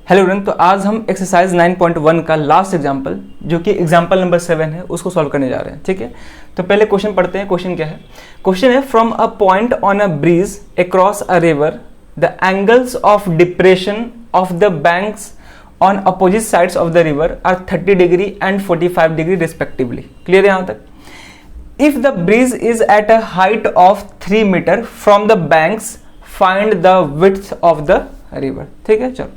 Hello run, तो आज हम एक्सरसाइज 9.1 का लास्ट एग्जाम्पल जो कि एग्जाम्पल नंबर 7 है उसको सॉल्व करने जा रहे हैं। ठीक है, तो पहले क्वेश्चन पढ़ते हैं। क्वेश्चन क्या है? क्वेश्चन है from a point on a bridge across a river the angles of depression of the banks on opposite sides of the river are 30 degree and 45 degree respectively. Clear है यहाँ तक? If the bridge is at a height of 3 metre from the banks find the width of the river. ठीक है, चलो।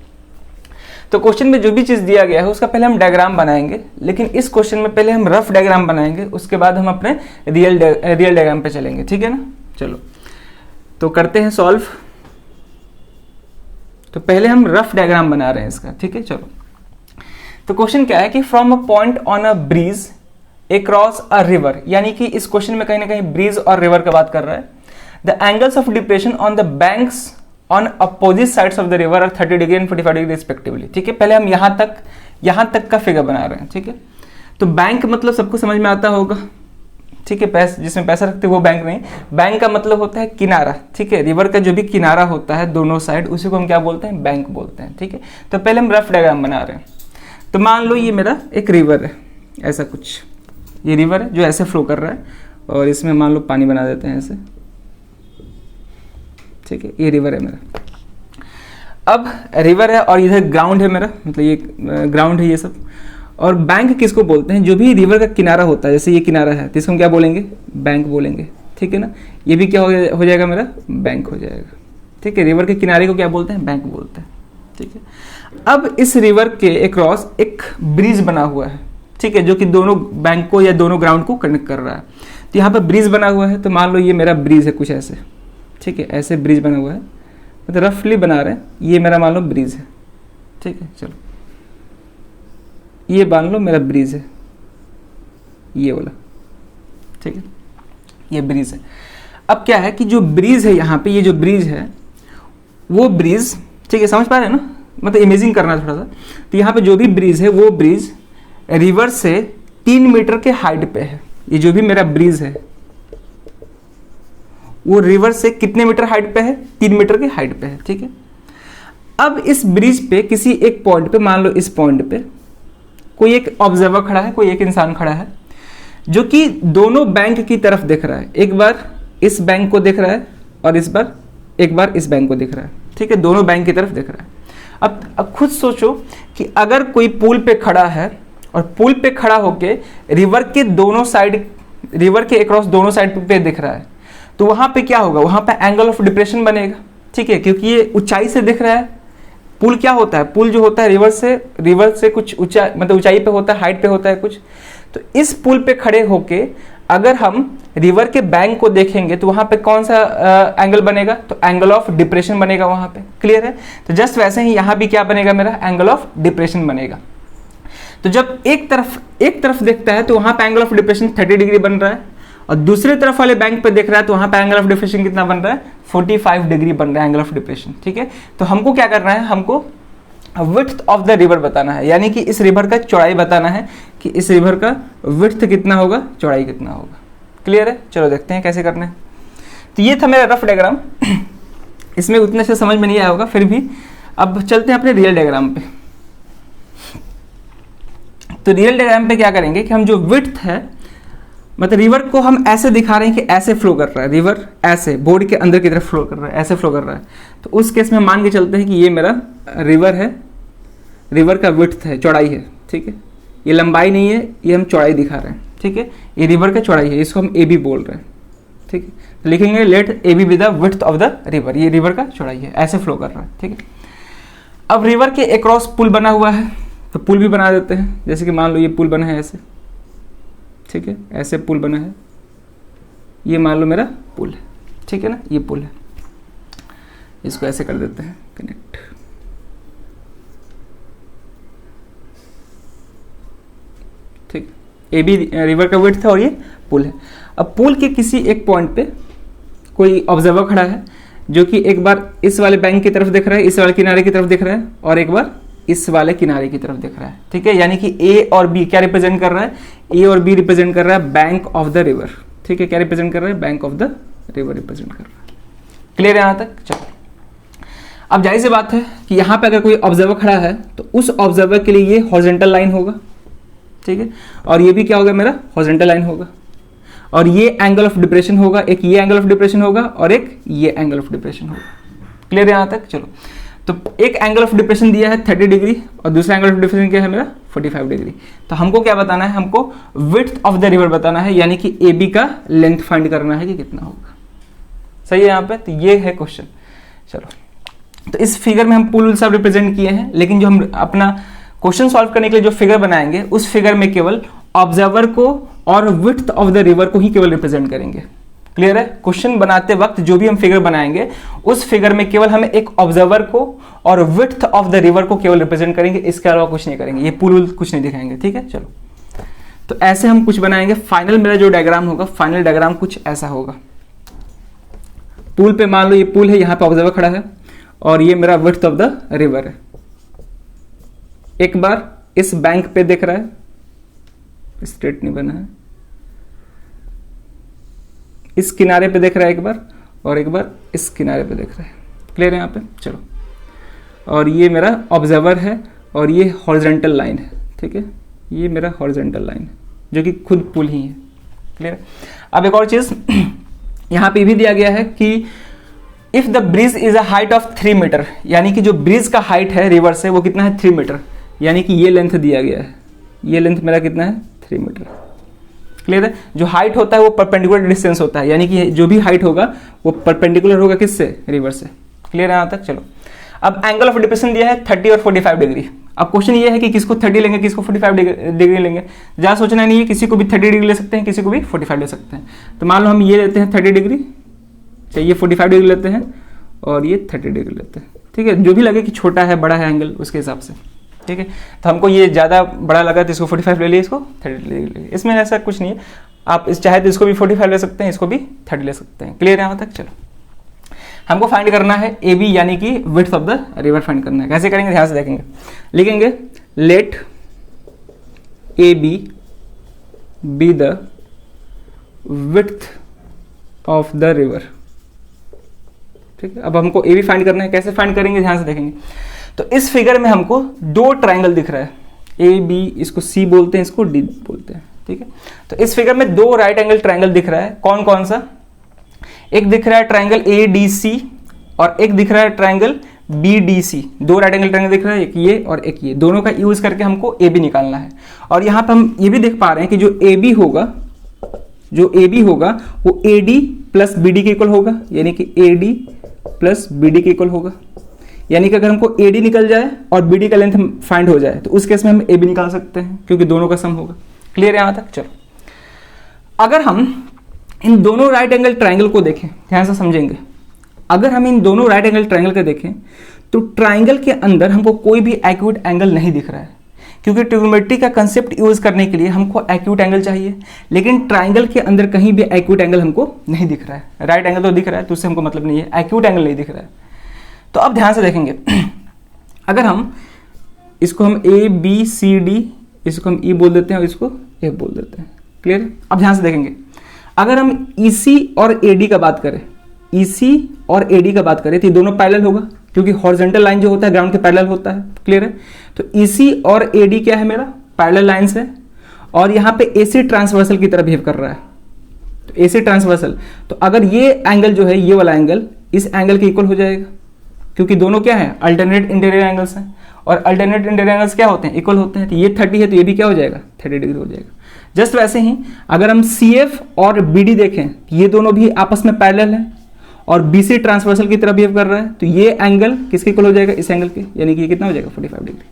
तो question में जो भी चीज दिया गया है उसका पहले हम डायग्राम बनाएंगे, लेकिन इस क्वेश्चन में पहले हम रफ डायग्राम बनाएंगे, उसके बाद हम अपने रियल डायग्राम पे चलेंगे। ठीक है ना, चलो तो करते हैं सॉल्व। तो पहले हम रफ डायग्राम बना रहे हैं इसका। ठीक है, चलो। तो क्वेश्चन क्या है कि from a point on a bridge across a river, यानी कि इस क्वेश्चन में कहीं ना कहीं ब्रिज और रिवर का बात कर रहा है। The angles of depression on the banks on opposite sides of the river are 30 degree and 45 degree respectively. ठीक है, पहले हम यहां तक का फिगर बना रहे हैं। ठीक है, तो बैंक मतलब सबको समझ में आता होगा। ठीक है, जिसमें पैसा रखते हैं वो बैंक नहीं, बैंक का मतलब होता है किनारा। ठीक है, रिवर का जो भी किनारा होता है दोनों साइड, उसी को हम क्या बोलते हैं? बैंक बोलते हैं। ठीक है, तो पहले हम रफ डायग्राम बना रहे हैं। तो मान लो ये मेरा एक रिवर है, ऐसा कुछ ये रिवर है जो ऐसे फ्लो कर रहा है, और इसमें मान लो पानी बना देते हैं ऐसे। ठीक है, ये रिवर है मेरा। अब रिवर है और इधर ग्राउंड है मेरा, मतलब ये ग्राउंड है ये सब। और बैंक किसको बोलते हैं? जो भी रिवर का किनारा होता है, जैसे ये किनारा है तो इसको हम क्या बोलेंगे? बैंक बोलेंगे। ठीक है ना, ये भी क्या हो जाएगा मेरा? बैंक हो जाएगा। ठीक है, रिवर के किनारे को क्या बोलते हैं? बैंक बोलते हैं। ठीक है, अब इस रिवर के अक्रॉस एक ब्रिज बना हुआ है। ठीक है, जो कि दोनों बैंक को या दोनों ग्राउंड को कनेक्ट कर रहा है। तो यहाँ पर ब्रिज बना हुआ है, तो मान लो ये मेरा ब्रिज है कुछ ऐसे। ठीक है, ऐसे ब्रिज बना हुआ है, मतलब रफली बना रहे हैं। ये मेरा मान लो ब्रिज है। ठीक है, चलो ये मान लो मेरा ब्रिज है, ये वाला। ठीक है, ये ब्रिज है। अब क्या है कि जो ब्रिज है यहाँ पे, ये जो ब्रिज है वो ब्रिज, ठीक है समझ पा रहे हैं ना, मतलब इमेजिंग करना थोड़ा सा। तो यहाँ पे जो भी ब्रिज है वो ब्रिज रिवर से 3 मीटर के हाइट पे है। ये जो भी मेरा ब्रिज है वो रिवर से कितने मीटर हाइट पे है? 3 मीटर के हाइट पे है। ठीक है, अब इस ब्रिज पे किसी एक पॉइंट पे, मान लो इस पॉइंट पे कोई एक ऑब्जर्वर खड़ा है, कोई एक इंसान खड़ा है जो कि दोनों बैंक की तरफ देख रहा है। एक बार इस बैंक को देख रहा है और एक बार इस बैंक को देख रहा है। ठीक है, दोनों बैंक की तरफ देख रहा है। अब खुद सोचो कि अगर कोई पुल पे खड़ा है और पुल पे खड़ा होके रिवर के दोनों साइड, रिवर के अक्रॉस दोनों साइड पे दिख रहा है, तो वहां पे क्या होगा? वहां पे एंगल ऑफ डिप्रेशन बनेगा। ठीक है, क्योंकि ये ऊंचाई से दिख रहा है। पुल क्या होता है? पुल जो होता है रिवर से कुछ ऊंचा, मतलब ऊंचाई पे होता है, हाइट पे होता है कुछ। तो इस पुल पे खड़े होके अगर हम रिवर के बैंक को देखेंगे तो वहां पे कौन सा एंगल बनेगा? तो एंगल ऑफ डिप्रेशन बनेगा वहां पे। क्लियर है? तो जस्ट वैसे ही यहां भी क्या बनेगा मेरा? एंगल ऑफ डिप्रेशन बनेगा। तो जब एक तरफ देखता है तो वहां पे एंगल ऑफ डिप्रेशन 30 डिग्री बन रहा है, और दूसरे तरफ वाले बैंक पे देख रहा है तो वहां पे एंगल ऑफ डिप्रेशन कितना बन रहा है? 45 डिग्री बन रहा है एंगल ऑफ डिप्रेशन। ठीक है, तो हमको क्या करना है? हमको विड्थ ऑफ द रिवर बताना है, यानी कि इस रिवर का चौड़ाई बताना है कि इस रिवर का विड्थ कितना होगा, चौड़ाई कितना होगा। क्लियर है? चलो देखते हैं कैसे करना है। तो ये था मेरा रफ डायग्राम। इसमें उतने से समझ में नहीं आया होगा, फिर भी अब चलते हैं अपने रियल डायग्राम पे। तो रियल डायग्राम पे क्या करेंगे कि हम जो विड्थ है, मतलब रिवर को हम ऐसे दिखा रहे हैं कि ऐसे फ्लो कर रहा है, रिवर ऐसे बोर्ड के अंदर की तरफ फ्लो कर रहा है, ऐसे फ्लो कर रहा है। तो उस केस में मान के चलते हैं कि ये मेरा रिवर है, रिवर का विड्थ है, चौड़ाई है। ठीक है, ये लंबाई नहीं है, ये हम चौड़ाई दिखा रहे हैं। ठीक है, ये रिवर का चौड़ाई है, इसको हम ए बी बोल रहे हैं। ठीक है, तो लिखेंगे let A B be the width of the river. ये रिवर का चौड़ाई है, ऐसे फ्लो कर रहा है। ठीक है, अब रिवर के अक्रॉस पुल बना हुआ है, तो पुल भी बना देते हैं। जैसे कि मान लो ये पुल बना है ऐसे। ठीक है, ऐसे पुल बना है, ये मान लो मेरा पुल है। ठीक है ना, ये पुल है, इसको ऐसे कर देते हैं कनेक्ट। ठीक, ए बी रिवर का विड्थ है और ये पुल है। अब पुल के किसी एक पॉइंट पे कोई ऑब्जर्वर खड़ा है जो कि एक बार इस वाले बैंक की तरफ देख रहा है, इस वाले किनारे की तरफ देख रहा है, और एक बार इस वाले किनारे की तरफ दिख रहा है। ठीक है, यानी कि ए और बी क्या रिप्रेजेंट कर रहा है? ए और बी रिप्रेजेंट कर रहा है बैंक ऑफ द रिवर। ठीक है, क्या रिप्रेजेंट कर रहा है? Bank of the river represent कर रहा है। क्लियर है यहां तक? चलो अब जाहिर सी बात है कि यहाँ पे अगर कोई ऑब्जर्वर खड़ा है तो उस ऑब्जर्वर के लिए ये हॉरिजॉन्टल लाइन होगा, ठीक है, और ये भी क्या होगा मेरा हॉरिजॉन्टल लाइन होगा, और ये एंगल ऑफ डिप्रेशन होगा, एक ये एंगल ऑफ डिप्रेशन होगा और एक ये एंगल ऑफ डिप्रेशन होगा। क्लियर है यहाँ तक? चलो, तो एक एंगल ऑफ डिप्रेशन दिया है 30 डिग्री और दूसरा एंगल ऑफ डिप्रेशन क्या है मेरा 45 डिग्री। तो हमको क्या बताना है, हमको विड्थ ऑफ द रिवर बताना है, यानी कि ए बी का लेंथ फाइंड करना है कि कितना होगा। सही है यहाँ पे? तो ये है क्वेश्चन। चलो, तो इस फिगर में हम पूल सब रिप्रेजेंट किए हैं, लेकिन जो हम अपना क्वेश्चन सॉल्व करने के लिए जो फिगर बनाएंगे उस फिगर में केवल ऑब्जर्वर को और विड्थ ऑफ द रिवर को ही केवल रिप्रेजेंट करेंगे। क्लियर है? क्वेश्चन बनाते वक्त जो भी हम फिगर बनाएंगे उस फिगर में केवल हमें एक ऑब्जर्वर को और विड्थ ऑफ द रिवर को केवल रिप्रेजेंट करेंगे, इसके अलावा कुछ नहीं करेंगे, ये पूल कुछ नहीं दिखाएंगे। ठीक है, चलो, तो ऐसे हम कुछ बनाएंगे। फाइनल मेरा जो डायग्राम होगा, फाइनल डायग्राम कुछ ऐसा होगा। पूल पे मान लो ये पूल है, यहाँ पे ऑब्जर्वर खड़ा है और ये मेरा विड्थ ऑफ द रिवर है। एक बार इस बैंक पे देख रहा है, स्ट्रेट नहीं बना है, इस किनारे पे देख रहा है एक बार, और एक बार इस किनारे पे देख रहा है। क्लियर है यहाँ पे? चलो, और ये मेरा ऑब्जर्वर है और ये हॉरिजॉन्टल लाइन है। ठीक है, ये मेरा हॉरिजॉन्टल लाइन है जो कि खुद पुल ही है। क्लियर है? अब एक और चीज यहाँ पे भी दिया गया है कि if the bridge is a height of 3 metre, यानी कि जो ब्रिज का हाइट है रिवर से वो कितना है 3 मीटर, यानी कि ये लेंथ दिया गया है, ये लेंथ मेरा कितना है 3 मीटर। क्लियर है? जो हाइट होता है वो परपेंडिकुलर डिस्टेंस होता है, यानी कि जो भी हाइट होगा वो परपेंडिकुलर होगा किससे, रिवर से। क्लियर है यहाँ तक? चलो, अब एंगल ऑफ डिप्रेशन दिया है 30 और 45 डिग्री। अब क्वेश्चन ये है कि किसको 30 लेंगे, किसको 45 डिग्री लेंगे। ज़्यादा सोचना नहीं है, किसी को भी 30 डिग्री ले सकते हैं, किसी को भी 45 ले सकते हैं। तो मान लो हम ये लेते हैं 30 डिग्री, चाहिए 45 डिग्री लेते हैं और ये 30 डिग्री लेते हैं। ठीक है, जो भी लगे कि छोटा है बड़ा है एंगल उसके हिसाब से। ठीक है, तो हमको ये ज़्यादा बड़ा लगा तो इसको 45 ले लिए, इसको 30 ले लिए। इसमें ऐसा कुछ नहीं है, आप इस चाहे तो इसको भी 45 ले सकते हैं, इसको भी 30 ले सकते हैं। क्लियर है यहाँ तक? चलो, हमको फाइंड करना है ए बी, यानी कि विड्थ ऑफ द रिवर फाइंड करना है। कैसे करेंगे ध्यान से देखेंगे। लिखेंगे let A B the width of the river. ठीक है, अब हमको ए बी फाइंड करना है। कैसे फाइंड करेंगे ध्यान से देखेंगे। तो इस फिगर में हमको 2 ट्राइंगल दिख रहा है, ए बी, इसको सी बोलते हैं, इसको डी बोलते हैं। ठीक है, तो इस फिगर में 2 राइट एंगल ट्राइंगल दिख रहा है। कौन कौन सा? एक दिख रहा है ट्राइंगल ए डी सी और एक दिख रहा है triangle B D C. 2 right angle triangle दिख रहा है, एक ये और एक ये, दोनों का यूज करके हमको ए बी निकालना है। और यहाँ पे हम ये भी देख पा रहे हैं कि जो ए बी होगा वो A D plus B D के इक्वल होगा, यानी कि A D plus B D के इक्वल होगा। यानी कि अगर हमको ए डी निकल जाए और बी डी का लेंथ फाइंड हो जाए तो उस केस में हम ए बी निकाल सकते हैं, क्योंकि दोनों का सम होगा। क्लियर है यहाँ तक? चलो, अगर हम इन दोनों राइट एंगल ट्राइंगल को देखें, ध्यान से समझेंगे। अगर हम इन दोनों राइट एंगल ट्राइंगल को देखें तो ट्राइंगल के अंदर हमको कोई भी एक्यूट एंगल नहीं दिख रहा है, क्योंकि ट्रिग्नोमेट्री का कंसेप्ट यूज करने के लिए हमको एक्यूट एंगल चाहिए, लेकिन ट्राइंगल के अंदर कहीं भी एक्यूट एंगल हमको नहीं दिख रहा है। राइट एंगल तो दिख रहा है, तो उससे हमको मतलब नहीं है, एक्यूट एंगल नहीं दिख रहा है। तो अब ध्यान से देखेंगे, अगर हम इसको हम ए बी सी डी, इसको हम ई बोल देते हैं और इसको ए बोल देते हैं। क्लियर है? अब ध्यान से देखेंगे, अगर हम EC और AD का बात करें, EC और AD का बात करें तो ये दोनों पैरेलल होगा, क्योंकि हॉरिजॉन्टल लाइन जो होता है ग्राउंड के पैरेलल होता है। क्लियर है? तो EC और AD क्या है मेरा पैरेलल लाइंस है, और यहाँ पे AC ट्रांसवर्सल की तरह बिहेव कर रहा है। तो AC ट्रांसवर्सल, तो अगर ये एंगल जो है, ये वाला एंगल इस एंगल के इक्वल हो जाएगा, क्योंकि दोनों क्या है अल्टरनेट इंटीरियर एंगल्स हैं, और अल्टरनेट इंटीरियर एंगल्स क्या होते हैं, इक्वल होते हैं। तो ये 30 है तो ये भी क्या हो जाएगा 30 डिग्री हो जाएगा। जस्ट वैसे ही अगर हम CF और BD देखें, ये दोनों भी आपस में पैरेलल हैं और BC ट्रांसवर्सल की तरह बिहेव कर रहा है, तो ये एंगल किसके इक्वल हो जाएगा, इस एंगल के, यानी कि ये कितना हो जाएगा 45 डिग्री।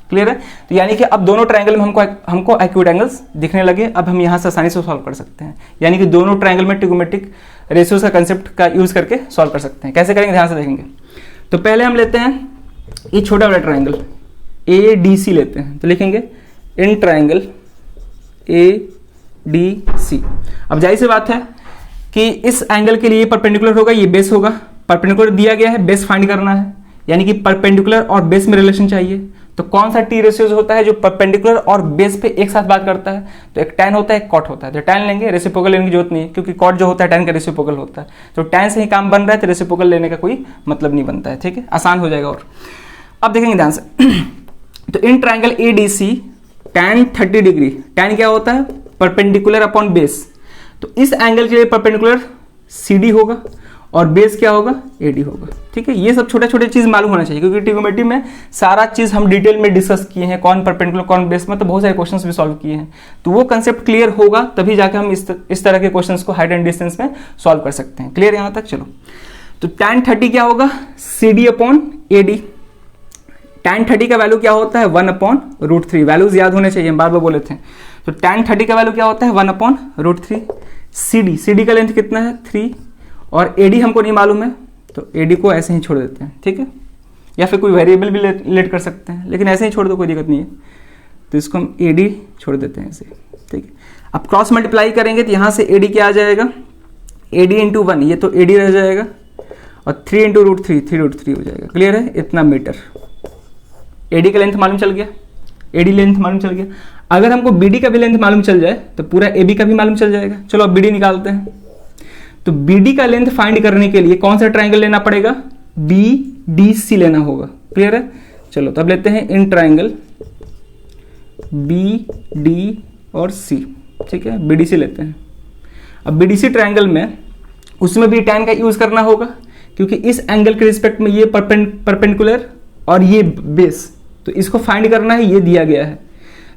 क्लियर है? तो यानी कि अब दोनों ट्राइंगल में हमको एक्यूट एंगल्स दिखने लगे। अब हम यहाँ से आसानी से सॉल्व कर सकते हैं, यानी कि दोनों ट्राइंगल में ट्रिग्नोमेट्रिक रेशियोज का कंसेप्ट का यूज करके सॉल्व कर सकते हैं। कैसे करेंगे ध्यान से देखेंगे। तो पहले हम लेते हैं ये छोटा वाला ट्राइंगल ADC लेते हैं, तो लिखेंगे इन ट्राइंगल ADC। अब जाहिर सी बात है कि इस एंगल के लिए परपेंडिकुलर होगा, ये बेस होगा। परपेंडिकुलर दिया गया है, बेस फाइंड करना है, यानी कि परपेंडिकुलर और बेस में रिलेशन चाहिए। तो कौन सा टी रेशियोज होता है जो परपेंडिकुलर और बेस पे एक साथ बात करता है? तो एक tan होता है, एक cot होता है। तो tan लेंगे, रेसिप्रोकल लेने की जरूरत नहीं है क्योंकि cot जो होता है tan का रेसिप्रोकल होता है। तो tan से ही काम बन रहा है तो रेसिप्रोकल लेने का कोई मतलब नहीं बनता है, ठीक है, आसान हो जाएगा। और अब देखेंगे ध्यान से तो in triangle ADC tan 30 degree, tan क्या होता है? Perpendicular upon base. तो इस एंगल के लिए परपेंडिकुलर CD होगा और बेस क्या होगा? AD होगा, ठीक है। ये सब छोटे छोटे चीज मालूम होना चाहिए क्योंकि ट्रिग्नोमेट्री में सारा चीज हम डिटेल में डिस्कस किए हैं, कौन परपेंडिकुलर कौन बेस में, तो बहुत सारे क्वेश्चंस भी सॉल्व किए हैं। तो वो कंसेप्ट क्लियर होगा तभी जाकर हम इस तरह के क्वेश्चंस को हाइट एंड डिस्टेंस में सॉल्व कर सकते हैं। क्लियर यहां तक? चलो, तो tan 30 क्या होगा? CD upon AD। tan 30 का वैल्यू क्या होता है? 1/√3। वैल्यूज याद होने चाहिए, हम बार बार बोले थे। तो tan 30 का वैल्यू क्या होता है? 1/√3। CD का लेंथ कितना है? 3। और AD हमको नहीं मालूम है तो AD को ऐसे ही छोड़ देते हैं, ठीक है, या फिर कोई वेरिएबल भी लेट कर सकते हैं, लेकिन ऐसे ही छोड़ दो, कोई दिक्कत नहीं है। तो इसको हम AD छोड़ देते हैं ऐसे, ठीक है। अब क्रॉस मल्टीप्लाई करेंगे तो यहाँ से AD क्या आ जाएगा? AD × 1, ये तो AD रह जाएगा, और 3 × √3, 3√3 हो जाएगा। क्लियर है? इतना मीटर। AD का लेंथ मालूम चल गया, AD लेंथ मालूम चल गया। अगर हमको BD का भी लेंथ मालूम चल जाए तो पूरा AB का भी मालूम चल जाएगा। चलो अब BD निकालते हैं। तो BD का लेंथ फाइंड करने के लिए कौन सा ट्राइंगल लेना पड़ेगा? BDC लेना होगा। क्लियर है? चलो तो अब लेते हैं इन ट्राइंगल BD और C, ठीक है, BDC लेते हैं। अब BDC ट्राइंगल में उसमें भी tan का यूज करना होगा क्योंकि इस एंगल के रिस्पेक्ट में ये परपेंडिकुलर और ये बेस, तो इसको फाइंड करना है, ये दिया गया है।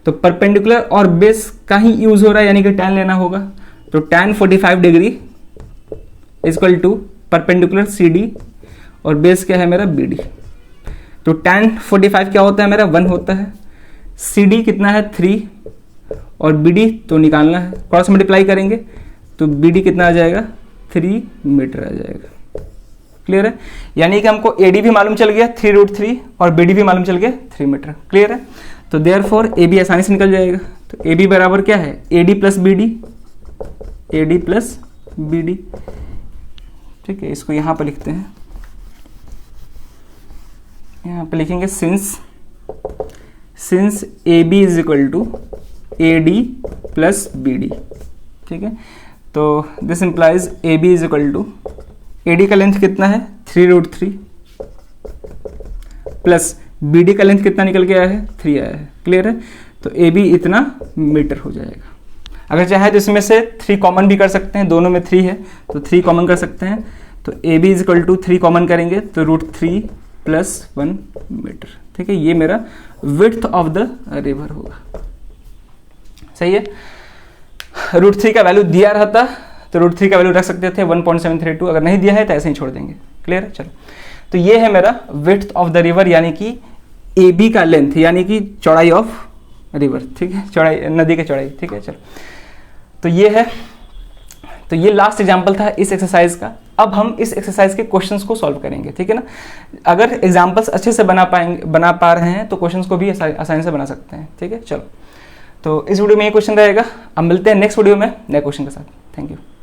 तो परपेंडिकुलर और बेस का ही यूज हो रहा है, यानी कि tan लेना होगा। तो tan 45 degree equal to perpendicular CD और बेस क्या है मेरा? BD। तो tan 45 क्या होता है मेरा? 1 होता है। CD कितना है? 3 और BD तो निकालना है, क्रॉस मल्टीप्लाई करेंगे तो BD कितना आ जाएगा? 3 मीटर आ जाएगा। क्लियर है? यानी कि हमको AD भी मालूम चल गया 3√3 और BD भी मालूम चल गया 3 मीटर। क्लियर है? तो देयरफॉर AB आसानी से निकल जाएगा। तो AB बराबर क्या है? AD plus BD, AD plus BD, ठीक है। इसको यहां पर लिखते हैं, यहां पर लिखेंगे since AB is equal to AD plus BD, ठीक है। तो this implies AB is equal to, AD का लेंथ कितना है? 3√3 प्लस BD का लेंथ कितना निकल के आया है? 3 आया है। क्लियर है? तो AB इतना मीटर हो जाएगा। अगर चाहे तो इसमें से 3 कॉमन भी कर सकते हैं, दोनों में 3 है तो 3 कॉमन कर सकते हैं। तो AB is equal to 3 common करेंगे तो √3 प्लस 1 मीटर, ठीक है। ये मेरा विड्थ ऑफ द रिवर होगा। सही है? √3 का वैल्यू दिया रहता तो √3 का वैल्यू रख सकते थे 1.732, अगर नहीं दिया है तो ऐसे ही छोड़ देंगे। क्लियर है? चलो, तो ये है मेरा विड्थ ऑफ द रिवर, यानी कि AB का लेंथ, यानी कि चौड़ाई ऑफ रिवर, ठीक है, चौड़ाई, नदी की चौड़ाई, ठीक है। चलो, तो ये है, तो ये लास्ट एग्जाम्पल था इस एक्सरसाइज का। अब हम इस एक्सरसाइज के क्वेश्चंस को सॉल्व करेंगे, ठीक है ना। अगर एग्जाम्पल्स अच्छे से बना पा रहे हैं तो क्वेश्चंस को भी आसानी से बना सकते हैं, ठीक है। चलो, तो इस वीडियो में ये क्वेश्चन रहेगा। अब मिलते हैं नेक्स्ट वीडियो में नए क्वेश्चन के साथ। Thank you.